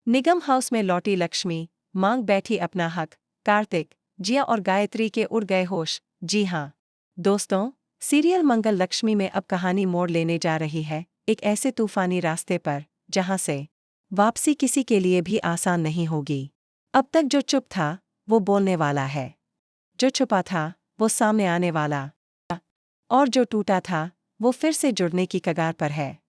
निगम house में लौटी लक्ष्मी, मांग बैठी अपना हक। कार्तिक, जिया और गायत्री के उड़ गए होश। जी हाँ दोस्तों, सीरियल मंगल लक्ष्मी में अब कहानी मोड़ लेने जा रही है, एक ऐसे तूफानी रास्ते पर जहां से वापसी किसी के लिए भी आसान नहीं होगी। अब तक जो चुप था वो बोलने वाला है, जो छुपा था वो सामने आने वाला, और जो टूटा था वो फिर से जुड़ने की कगार पर है।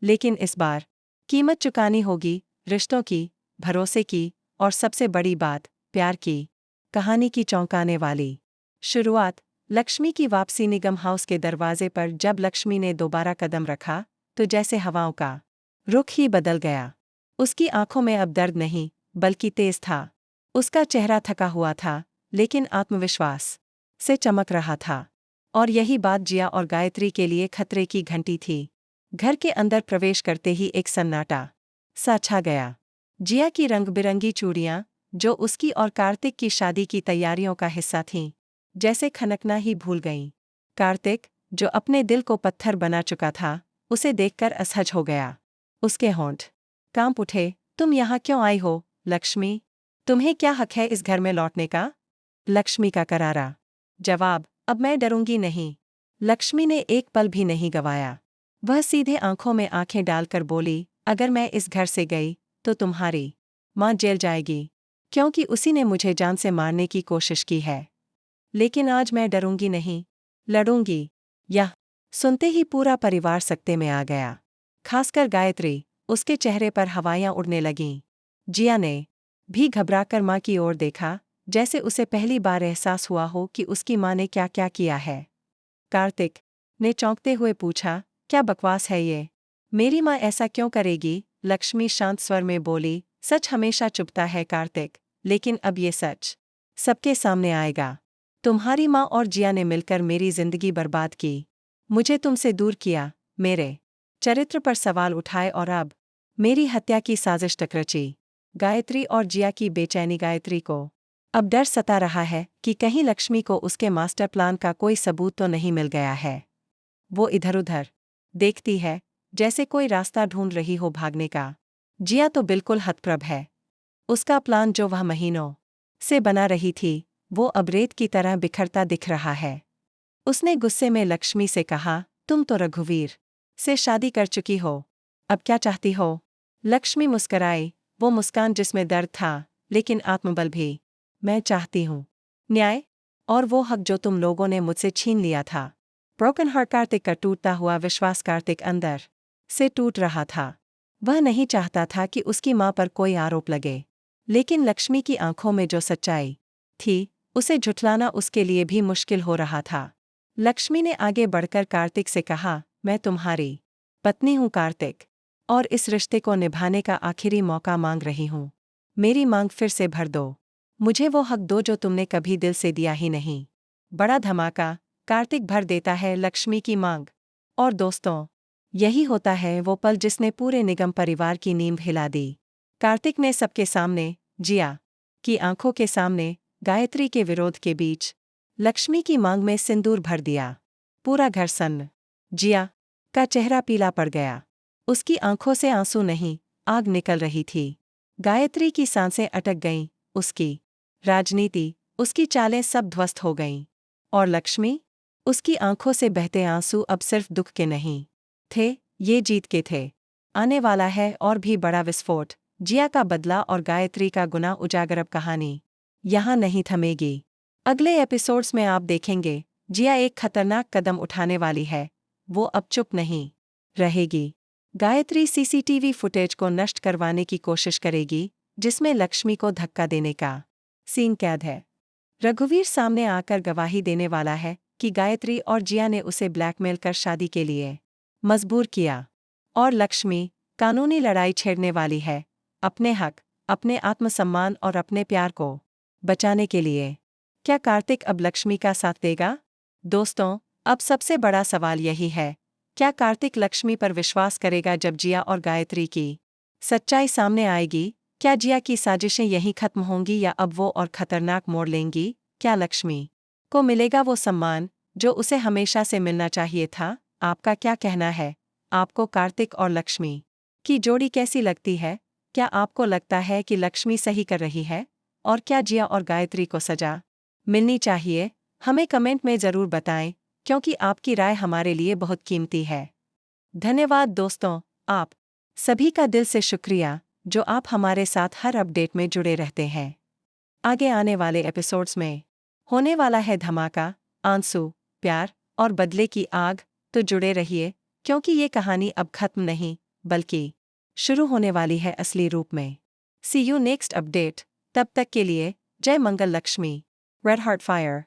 लेकिन इस बार कीमत चुकानी होगी, रिश्तों की, भरोसे की, और सबसे बड़ी बात, प्यार की। कहानी की चौंकाने वाली शुरुआत लक्ष्मी की वापसी। निगम हाउस के दरवाजे पर जब लक्ष्मी ने दोबारा कदम रखा तो जैसे हवाओं का रुख ही बदल गया। उसकी आंखों में अब दर्द नहीं बल्कि तेज था। उसका चेहरा थका हुआ था लेकिन आत्मविश्वास से चमक रहा था। और यही बात जिया और गायत्री के लिए खतरे की घंटी थी। घर के अंदर प्रवेश करते ही एक सन्नाटा सा छा गया। जिया की रंग-बिरंगी चूड़ियां, जो उसकी और कार्तिक की शादी की तैयारियों का हिस्सा थीं, जैसे खनकना ही भूल गईं। कार्तिक, जो अपने दिल को पत्थर बना चुका था, उसे देखकर असहज हो गया। उसके होंठ कांप उठे। तुम यहाँ क्यों आई हो, लक्ष्मी? तुम्हें क्या हक है इस घर में लौटने का? लक्ष्मी का करारा जवाब, अब मैं डरूंगी नहीं। लक्ष्मी ने एक पल भी नहीं गवाया। वह सीधे आंखों में आंखें डालकर बोली, अगर मैं इस घर से गई तो तुम्हारी माँ जेल जाएगी, क्योंकि उसी ने मुझे जान से मारने की कोशिश की है। लेकिन आज मैं डरूंगी नहीं, लड़ूंगी। यह सुनते ही पूरा परिवार सकते में आ गया, खासकर गायत्री। उसके चेहरे पर हवाइयां उड़ने लगीं। जिया ने भी घबराकर माँ की ओर देखा, जैसे उसे पहली बार एहसास हुआ हो कि उसकी माँ ने क्या क्या किया है। कार्तिक ने चौंकते हुए पूछा, क्या बकवास है ये? मेरी माँ ऐसा क्यों करेगी? लक्ष्मी शांत स्वर में बोली, सच हमेशा चुभता है कार्तिक, लेकिन अब ये सच सबके सामने आएगा। तुम्हारी माँ और जिया ने मिलकर मेरी जिंदगी बर्बाद की, मुझे तुमसे दूर किया, मेरे चरित्र पर सवाल उठाए और अब मेरी हत्या की साजिश तक रची। गायत्री और जिया की बेचैनी। गायत्री को अब डर सता रहा है कि कहीं लक्ष्मी को उसके मास्टर प्लान का कोई सबूत तो नहीं मिल गया है। वो इधर-उधर देखती है, जैसे कोई रास्ता ढूंढ रही हो भागने का। जिया तो बिल्कुल हतप्रभ है। उसका प्लान जो वह महीनों से बना रही थी, वो अब रेत की तरह बिखरता दिख रहा है। उसने गुस्से में लक्ष्मी से कहा, तुम तो रघुवीर से शादी कर चुकी हो, अब क्या चाहती हो? लक्ष्मी मुस्कराई, वो मुस्कान जिसमें दर्द था लेकिन आत्मबल भी। मैं चाहती हूँ न्याय, और वो हक जो तुम लोगों ने मुझसे छीन लिया था। Broken heart. कार्तिक का टूटता हुआ विश्वास। कार्तिक अंदर से टूट रहा था। वह नहीं चाहता था कि उसकी माँ पर कोई आरोप लगे, लेकिन लक्ष्मी की आंखों में जो सच्चाई थी, उसे झुठलाना उसके लिए भी मुश्किल हो रहा था। लक्ष्मी ने आगे बढ़कर कार्तिक से कहा, मैं तुम्हारी पत्नी हूँ कार्तिक, और इस रिश्ते को निभाने का आखिरी मौका मांग रही हूँ। मेरी मांग फिर से भर दो, मुझे वो हक दो जो तुमने कभी दिल से दिया ही नहीं। बड़ा धमाका, कार्तिक भर देता है लक्ष्मी की मांग। और दोस्तों, यही होता है वो पल जिसने पूरे निगम परिवार की नींव हिला दी। कार्तिक ने सबके सामने, जिया की आंखों के सामने, गायत्री के विरोध के बीच लक्ष्मी की मांग में सिंदूर भर दिया। पूरा घर सन्न। जिया का चेहरा पीला पड़ गया। उसकी आंखों से आंसू नहीं, आग निकल रही थी। गायत्री की सांसें अटक गईं। उसकी राजनीति, उसकी चालें सब ध्वस्त हो गईं। और लक्ष्मी, उसकी आंखों से बहते आंसू अब सिर्फ दुख के नहीं थे, ये जीत के थे। आने वाला है और भी बड़ा विस्फोट, जिया का बदला और गायत्री का गुनाह उजागर। अब कहानी यहाँ नहीं थमेगी। अगले एपिसोड्स में आप देखेंगे, जिया एक खतरनाक कदम उठाने वाली है। वो अब चुप नहीं रहेगी। गायत्री सीसीटीवी फुटेज को नष्ट करवाने की कोशिश करेगी, जिसमें लक्ष्मी को धक्का देने का सीन कैद है। रघुवीर सामने आकर गवाही देने वाला है कि गायत्री और जिया ने उसे ब्लैकमेल कर शादी के लिए मजबूर किया। और लक्ष्मी कानूनी लड़ाई छेड़ने वाली है, अपने हक, अपने आत्मसम्मान और अपने प्यार को बचाने के लिए। क्या कार्तिक अब लक्ष्मी का साथ देगा? दोस्तों, अब सबसे बड़ा सवाल यही है, क्या कार्तिक लक्ष्मी पर विश्वास करेगा जब जिया और गायत्री की सच्चाई सामने आएगी? क्या जिया की साजिशें यहीं खत्म होंगी या अब वो और खतरनाक मोड़ लेंगी? क्या लक्ष्मी को मिलेगा वो सम्मान जो उसे हमेशा से मिलना चाहिए था? आपका क्या कहना है? आपको कार्तिक और लक्ष्मी की जोड़ी कैसी लगती है? क्या आपको लगता है कि लक्ष्मी सही कर रही है? और क्या जिया और गायत्री को सजा मिलनी चाहिए? हमें कमेंट में ज़रूर बताएं, क्योंकि आपकी राय हमारे लिए बहुत कीमती है। धन्यवाद दोस्तों, आप सभी का दिल से शुक्रिया, जो आप हमारे साथ हर अपडेट में जुड़े रहते हैं। आगे आने वाले एपिसोड्स में होने वाला है धमाका, आंसू, प्यार और बदले की आग, तो जुड़े रहिए, क्योंकि ये कहानी अब खत्म नहीं, बल्कि शुरू होने वाली है असली रूप में। सी यू नेक्स्ट अपडेट, तब तक के लिए जय मंगल लक्ष्मी। Red heart fire.